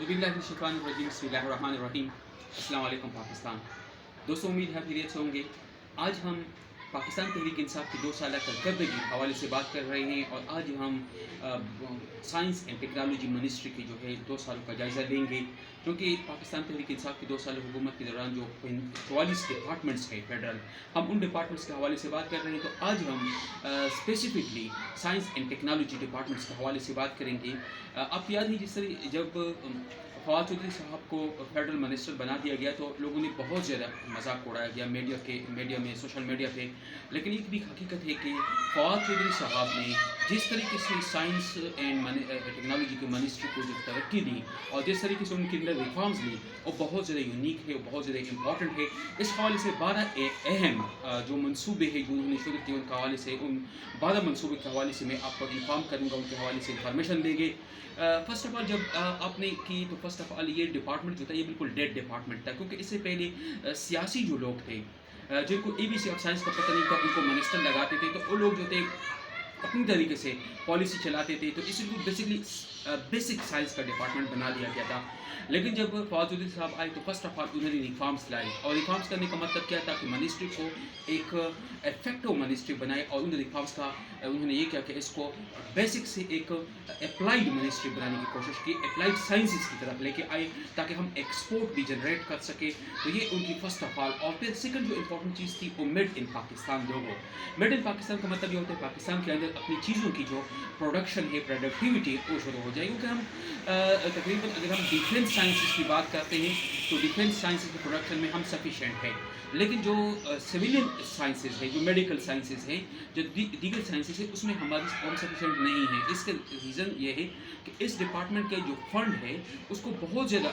बिस्मिल्लाहिर्रहमानिर्रहीम। अस्सलाम वालेकुम पाकिस्तान। दोस्तों, उम्मीद है खैरियत से होंगे। आज हम पाकिस्तान तहरीक इंसाफ की 2 साल कारकर्दगी के हवाले से बात कर रहे हैं और आज हम साइंस एंड टेक्नोलॉजी मिनिस्ट्री की जो है 2 सालों का जायज़ा लेंगे, क्योंकि पाकिस्तान तहरीक इंसाफ की 2 साल हुकूमत के दौरान जो 44 डिपार्टमेंट्स हैं फेडरल, हम उन डिपार्टमेंट्स के हवाले से बात कर रहे हैं। तो आज हम specifically science and technology departments के हवाले से बात करेंगे। आपको याद है जिस तरह जब फवाद चौधरी साहब को फेडरल मिनिस्टर बना दिया गया तो लोगों ने बहुत ज़्यादा मजाक उड़ाया गया मीडिया में, सोशल मीडिया पे। लेकिन एक भी हकीकत है कि फवाद चौधरी साहब ने जिस तरीके से साइंस एंड टेक्नोलॉजी की मिनिस्ट्री को जो तरक्की दी और जिस तरीके से उनके अंदर रिफॉर्म्स ली, वो बहुत ज़्यादा यूनिक है, वो बहुत ज़्यादा इंपॉर्टेंट है। इस हवाले से 12 अहम जो मनसूबे हैं जो उन्होंने शुरू किए, उनके हवाले से उन 12 मनसूबे के हवाले से मैं आपको इन्फॉर्म करूँगा, उनके हवाले से इंफॉर्मेशन देंगे। फ़र्स्ट ऑफ़ ऑल जब आपने की तो फ़र्स्ट ऑफ़ ऑल ये डिपार्टमेंट जो था ये बिल्कुल डेड डिपार्टमेंट था, क्योंकि इससे पहले सियासी जो लोग थे जिनको ABC ऑफ साइंस का पता नहीं था, उनको मिनिस्टर लगाते थे, तो वो लोग जो थे अपनी तरीके से पॉलिसी चलाते थे। तो इसलिए बेसिकली बेसिक साइंस का डिपार्टमेंट बना दिया गया था। लेकिन जब फवाद चौधरी साहब आए तो फर्स्ट ऑफ ऑल उन्होंने रिफॉर्म्स लाए, और रिफॉर्म्स करने का मतलब क्या था कि मिनिस्ट्री को एक इफेक्टिव मिनिस्ट्री बनाए। और उन रिफॉर्म्स का उन्होंने ये किया कि इसको बेसिक से एक अप्लाइड मिनिस्ट्री बनाने की कोशिश की, अप्लाइड साइंसेस की तरफ लेके आए ताकि हम एक्सपोर्ट भी जनरेट कर सके। तो ये उनकी फर्स्ट ऑफ ऑल। और फिर सेकंड जो इंपॉर्टेंट चीज़ थी वो made in Pakistan logo. Made in Pakistan का मतलब ये होता है पाकिस्तान के अंदर अपनी चीज़ों की जो प्रोडक्शन है, प्रोडक्टिविटी वो शुरू हो जाए। क्योंकि हम तकरीबन अगर हम डिफेंस साइंसेस की बात करते हैं तो डिफेंस साइंसेस के प्रोडक्शन में हम सफिशेंट हैं। लेकिन जो सिविलियन साइंसेस है, जो मेडिकल साइंसेस हैं, जो दीगर साइंसेस है, उसमें हमारी हम सफिशेंट नहीं है। इसका रीज़न ये है कि इस डिपार्टमेंट का जो फंड है उसको बहुत ज़्यादा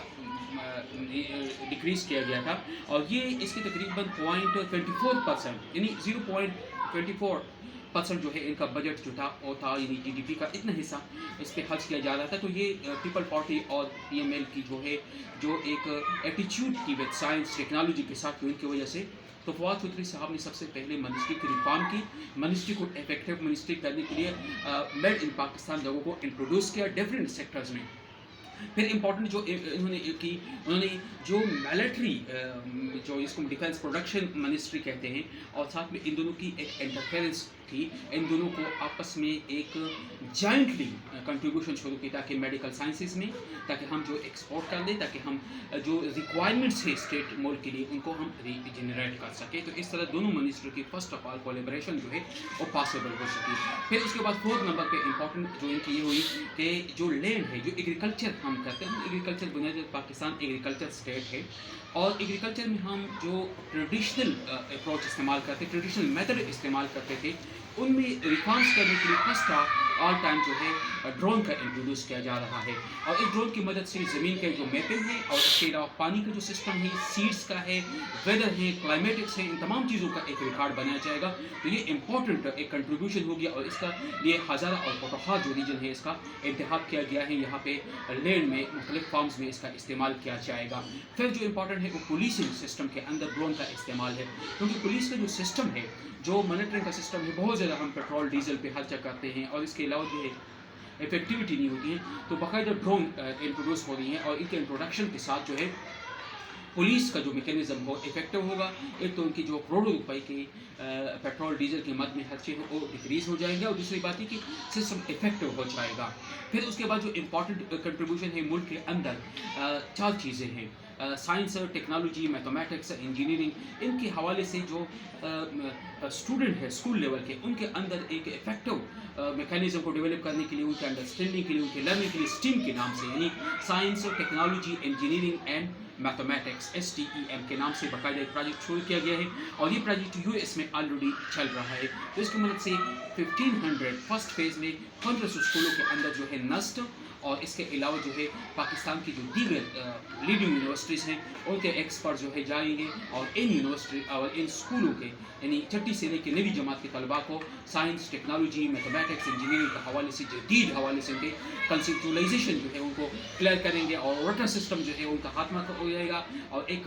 डिक्रीज़ किया गया था, और ये इसके तकरीबन 0.24% यानी 0.24% जो है इनका बजट जो था वो था, यानी GDP का इतना हिस्सा इस पर खर्च किया जा रहा था। तो ये पीपल पार्टी और PML की जो है जो एक एटीट्यूड की विद साइंस टेक्नोलॉजी के साथ उनकी वजह से, तो फवाद चौधरी साहब ने सबसे पहले मिनिस्ट्री की रिफॉर्म की, मिनिस्ट्री को इफेक्टिव मिनिस्ट्री करने के लिए मेड इन पाकिस्तान लोगों को इंट्रोड्यूस किया डिफरेंट सेक्टर्स में। फिर इम्पॉर्टेंट जो इन्होंने की, उन्होंने जो मिलिट्री जो इसको डिफेंस प्रोडक्शन मिनिस्ट्री कहते हैं, और साथ में इन दोनों की एक इंटरफेरेंस थी, इन दोनों को आपस में एक जॉइंटली कंट्रीब्यूशन शुरू की ताकि मेडिकल साइंसेस में, ताकि हम जो एक्सपोर्ट कर दें, ताकि हम जो रिक्वायरमेंट्स है स्टेट मुल्क के लिए उनको हम जनरेट कर सकें। तो इस तरह दोनों मिनिस्ट्री की फर्स्ट ऑफ ऑल कोलेबरेशन जो है वो पॉसिबल हो सकी। फिर उसके बाद 4th नंबर पे इंपॉर्टेंट जो इनकी ये हुई कि जो लैंड है, जो एग्रीकल्चर हम करते हैं, एग्रीकल्चर बुनियादी पाकिस्तान एग्रीकल्चर स्टेट है, और एग्रीकल्चर में हम जो ट्रेडिशनल अप्रोच इस्तेमाल करते, ट्रेडिशनल मेथड इस्तेमाल करते थे, उनमें रिफॉर्म्स करने के लिए फर्स्ट ऑल टाइम जो है ड्रोन का इंट्रोड्यूस किया जा रहा है। और इस ड्रोन की मदद से ज़मीन के जो मैपिंग है, और इसके अलावा पानी का जो सिस्टम है, सीड्स का है, वेदर है, क्लाइमेटिक्स है, इन तमाम चीज़ों का एक रिकॉर्ड बनाया जाएगा। तो ये इंपॉर्टेंट एक कंट्रीब्यूशन हो गया, और इसका लिए हज़ारा और पोटोहा जो रीजन है इसका इंतखाब किया गया है। यहाँ पे लैंड में मुख्तलिफ फॉर्म्स में इसका इस्तेमाल किया जाएगा। फिर जो इंपॉर्टेंट है वो पुलिसिंग सिस्टम के अंदर ड्रोन का इस्तेमाल है, क्योंकि पुलिस का जो सिस्टम है, जो मॉनिटरिंग का सिस्टम है, बहुत ज़्यादा हम पेट्रोल डीजल पे खर्चा करते हैं, और इसके अलावा जो है इफेक्टिविटी नहीं होती है। तो बाकायदा ड्रोन इंट्रोड्यूस हो रही हैं, और इनके इंट्रोडक्शन के साथ जो है पुलिस का जो मैकेनिज़्म हो इफेक्टिव होगा। एक तो उनकी जो करोड़ों रुपए की पेट्रोल डीजल की मद में खर्चे हो वो डिक्रीज़ हो जाएंगे, और दूसरी बात है कि सिस्टम इफेक्टिव हो जाएगा। फिर उसके बाद जो इम्पॉर्टेंट कंट्रीब्यूशन है मुल्क के अंदर, 4 चीज़ें हैं, साइंस, टेक्नोलॉजी, मैथमेटिक्स, इंजीनियरिंग, इनके हवाले से जो स्टूडेंट है स्कूल लेवल के, उनके अंदर एक इफेक्टिव मैकेनिज़्म को डेवलप करने के लिए, उनके अंडरस्टैंडिंग के लिए, उनके लर्निंग के लिए STEAM के नाम से, यानी science, technology, engineering and mathematics, STEM के नाम से बाकायदा एक प्रोजेक्ट शुरू किया गया है, और ये प्रोजेक्ट US में ऑलरेडी चल रहा है। तो इसकी मदद से 1500 फर्स्ट फेज़ में 1500 स्कूलों के अंदर जो है नस्ट, और इसके अलावा जो है पाकिस्तान की जो दीगर लीडिंग यूनिवर्सिटीज़ हैं उनके एक्सपर्ट जो है जाएंगे, और इन यूनिवर्सिटी और इन स्कूलों के यानी छठी से लेकर 9वीं जमात के तलबा को साइंस, टेक्नोलॉजी, मैथमेटिक्स, इंजीनियरिंग के हवाले से, जदीद हवाले से उनके कंसेप्चुअलाइजेशन जो है उनको क्लियर करेंगे, और वाटर सिस्टम जो है उनका खात्मा हो जाएगा, और एक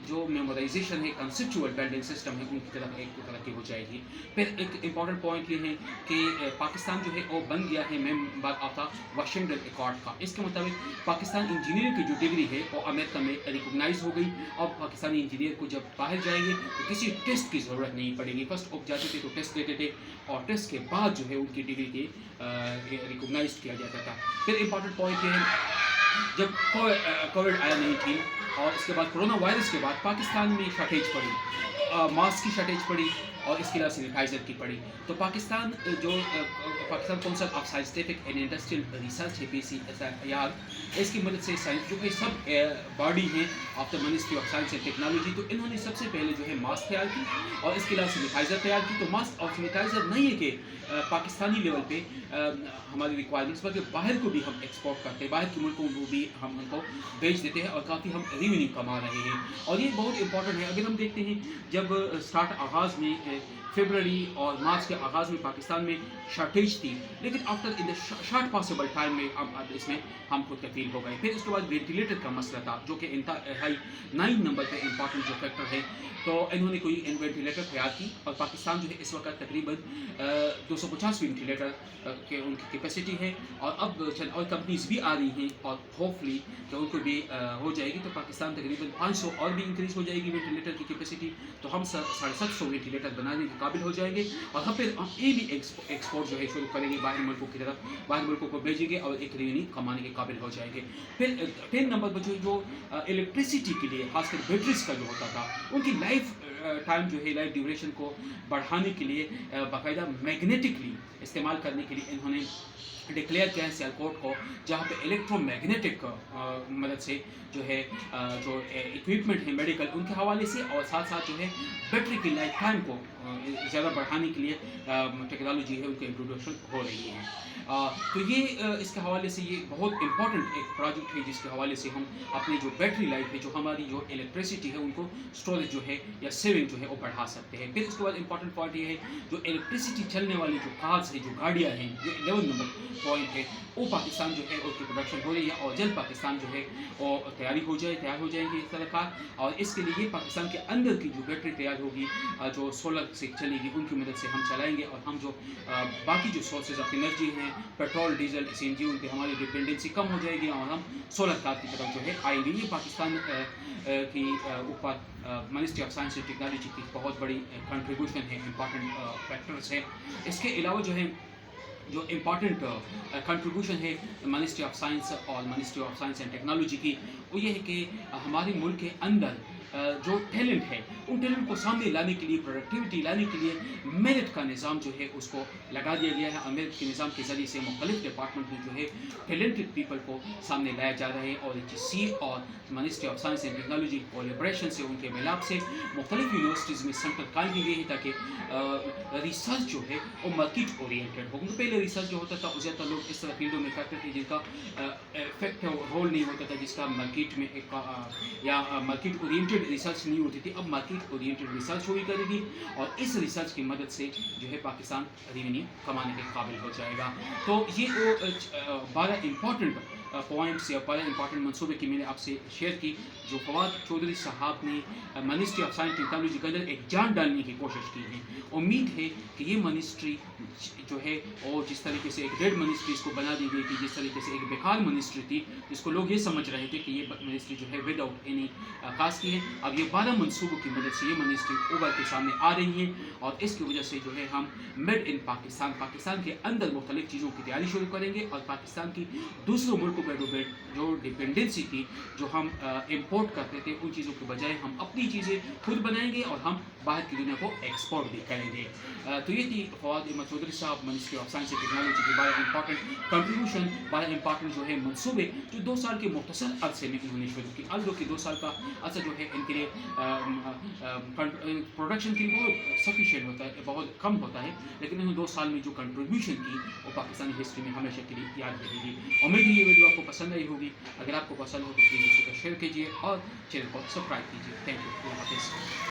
जो मेमोराइजेशन है, कंसेप्चुअल बिल्डिंग सिस्टम है, उनकी तरफ एक तरक्की हो जाएगी। फिर एक इंपॉर्टेंट पॉइंट ये है कि पाकिस्तान जो है वो बन गया है member of the Washington record का। इसके मुताबिक पाकिस्तान इंजीनियरिंग की जो डिग्री है वो अमेरिका में रिकॉग्नाइज हो गई। अब पाकिस्तानी इंजीनियर को जब बाहर जाएंगे तो किसी टेस्ट की ज़रूरत नहीं पड़ेगी। फर्स्ट ऑफ जाते थे तो टेस्ट देते थे और टेस्ट के बाद जो है उनकी डिग्री के रिकॉग्नाइज किया जाता था। फिर इंपॉर्टेंट पॉइंट ये है, जब कोविड आया नहीं थी और इसके बाद कोरोना वायरस के बाद पाकिस्तान में शॉर्टेज पड़ी, मास्क की शॉर्टेज पड़ी और इसके अलावा सैनिटाइज़र की पड़ी। तो Pakistan Pakistan council of scientific and industrial research है PCSIR, इसकी मदद से साइंस जो कि सब बॉडी है of the ministry of science and technology, तो इन्होंने सबसे पहले जो है मास्क तैयार की और इसके अलावा सैनिटाइज़र तैयार की। तो मास्क और सैनिटाइज़र नहीं है कि पाकिस्तानी लेवल पे हमारी रिक्वायरमेंट्स, बल्कि बाहर को भी हम एक्सपोर्ट करते हैं, बाहर के मुल्कों को भी हम उनको बेच देते हैं और काफ़ी हम रेवेन्यू कमा रहे हैं। और ये बहुत इंपॉर्टेंट है। अगर हम देखते हैं जब स्टार्ट आगाज़ में फरवरी और मार्च के आगाज़ में पाकिस्तान में शॉर्टेज थी, लेकिन after in the short possible time में अब इसमें हम खुद कफील हो गए। फिर उसके बाद वेंटिलेटर का मसला था जो कि इंतहाई 9 नंबर पे इंपॉर्टेंट जो फैक्टर है। तो इन्होंने कोई वेंटिलेटर तैयार की और पाकिस्तान जो है इस वक्त तकरीबन 250 वेंटिलेटर के उनकी कैपेसिटी है और अब और कंपनीज भी आ रही हैं और होपफुली कि उनको भी हो जाएगी तो पाकिस्तान तकरीबन 500 और भी इंक्रीज़ हो जाएगी वेंटिलेटर की कैपेसिटी। तो हम 750 वेंटिलेटर बनाने के काबिल हो जाएंगे और हम फिर ये भी एक्सपोर्ट जो है शुरू करेंगे बाहर मुल्कों की तरफ, बाहर मुल्कों को भेजेंगे और एक रेवेन्यू कमाने के काबिल हो जाएंगे। फिर नंबर पर जो इलेक्ट्रिसिटी के लिए खासकर बैटरीज का जो होता था, उनकी लाइफ टाइम जो है लाइफ ड्यूरेशन को बढ़ाने के लिए बाकायदा मैग्नेटिकली इस्तेमाल करने के लिए इन्होंने डिक्लेयर किया है सियालकोट को, जहाँ पे इलेक्ट्रोमैग्नेटिक मदद से जो है जो इक्विपमेंट है मेडिकल उनके हवाले से और साथ साथ जो है बैटरी की लाइफ टाइम को ज़्यादा बढ़ाने के लिए टेक्नोलॉजी है उनकी इंट्रोडक्शन हो रही है। तो ये इसके हवाले से ये बहुत इंपॉर्टेंट एक प्रोजेक्ट है जिसके हवाले से हम अपनी जो बैटरी लाइफ है, जो हमारी जो इलेक्ट्रिसिटी है उनको स्टोरेज जो है या सेविंग जो है वो बढ़ा सकते हैं। फिर उसके बाद इंपॉर्टेंट पॉइंट ये है जो इलेक्ट्रिसिटी चलने वाली जो कार्स है, जो गाड़ियाँ हैं, जो 11 नंबर पॉइंट है, वो पाकिस्तान जो है उसकी प्रोडक्शन हो रही है और जल्द पाकिस्तान जो है वो तैयार हो जाएगी इस तरह का। और इसके लिए पाकिस्तान के अंदर की जो बैटरी तैयार होगी जो सोलर से चलेगी उनकी मदद से हम चलाएंगे और हम जो बाकी जो सोर्सेज ऑफ एनर्जी हैं पेट्रोल डीजल CNG उन पर हमारी डिपेंडेंसी कम हो जाएगी और हम सोलर कार की तरफ जो है आएंगे। ये पाकिस्तान की ऊपर ministry of science and technology की बहुत बड़ी कंट्रीब्यूशन है, इंपॉर्टेंट फैक्टर्स है। इसके अलावा जो है जो इम्पॉर्टेंट कंट्रीब्यूशन है मिनिस्ट्री ऑफ साइंस और ministry of science and technology की, वो ये है कि हमारे मुल्क के अंदर जो टैलेंट है उन टैलेंट को सामने लाने के लिए, प्रोडक्टिविटी लाने के लिए मेरिट का निज़ाम जो है उसको लगा दिया गया है और मेरिट के निज़ाम के ज़रिए से मुख्तलिफ डिपार्टमेंट में जो है टैलेंटेड पीपल को सामने लाया जा रहा है। और HEC और ministry of science and technology collaboration से उनके मिलाप से मुख्तलिफ यूनिवर्सिटीज़ में सेंटर कायम की गई है ताकि रिसर्च जो है वो मार्केट ओरिएंटेड हो। क्योंकि पहले रिसर्च जो होता था ज़्यादातर लोग इस तरह फील्डों में करते थे जिनका इफेक्ट रोल नहीं होता था, जिसका मार्केट में एक या मार्केट ओरिएंटेड रिसर्च नहीं होती थी। अब मार्केट ओरिएंटेड रिसर्च हुई करेगी और इस रिसर्च की मदद से जो है पाकिस्तान रेवेन्यू कमाने के काबिल हो जाएगा। तो ये वो 12 इंपॉर्टेंट पॉइंट्स या 12 इंपॉर्टेंट मनसूबे की मैंने आपसे शेयर की जो फवाद चौधरी साहब ने मिनिस्ट्री ऑफ साइंस टेक्नोलॉजी के अंदर एक जान डालने की कोशिश की है। उम्मीद है कि ये मिनिस्ट्री जो है और जिस तरीके से एक डेड मिनिस्ट्री इसको बना दी गई थी, जिस तरीके से एक बेकार मिनिस्ट्री थी जिसको लोग ये समझ रहे थे कि ये मिनिस्ट्री जो है विदाउट एनी काज की है, अब ये 12 मनसूबों की मदद से ये मिनिस्ट्री उभर के सामने आ रही है और इसकी वजह से जो है हम मेड इन पाकिस्तान के अंदर मुख्तलिफ चीज़ों की तैयारी शुरू करेंगे और पाकिस्तान की दूसरों मुल्कों पर जो डिपेंडेंसी थी, जो हम इम्पोर्ट करते थे, उन चीज़ों के बजाय हम अपनी चीज़ें खुद बनाएंगे और हम बाहर की दुनिया को एक्सपोर्ट भी करेंगे। तो ये थी फवाद अहमद चौधरी साहब ministry of science and technology के 12 इंपॉर्टेंट कंट्रीब्यूशन, 12 इंपॉर्टेंट जो है मनसूबे जो 2 साल के मुख्तसर अरसे में इन्होंने शुरू की। आज 2 साल का अरसा जो है इनके लिए प्रोडक्शन के लिए बहुत सफिशिएंट होता है, बहुत कम होता है, लेकिन इन्होंने 2 साल में जो कंट्रीब्यूशन की वो पाकिस्तानी हिस्ट्री में हमेशा के लिए याद रहेगी। उम्मीद है ये वीडियो आपको पसंद आई होगी। अगर आपको पसंद हो तो प्लीज़ इसे शेयर कीजिए और चैनल को सब्सक्राइब कीजिए। Thank you. अल्लाह हाफिज़।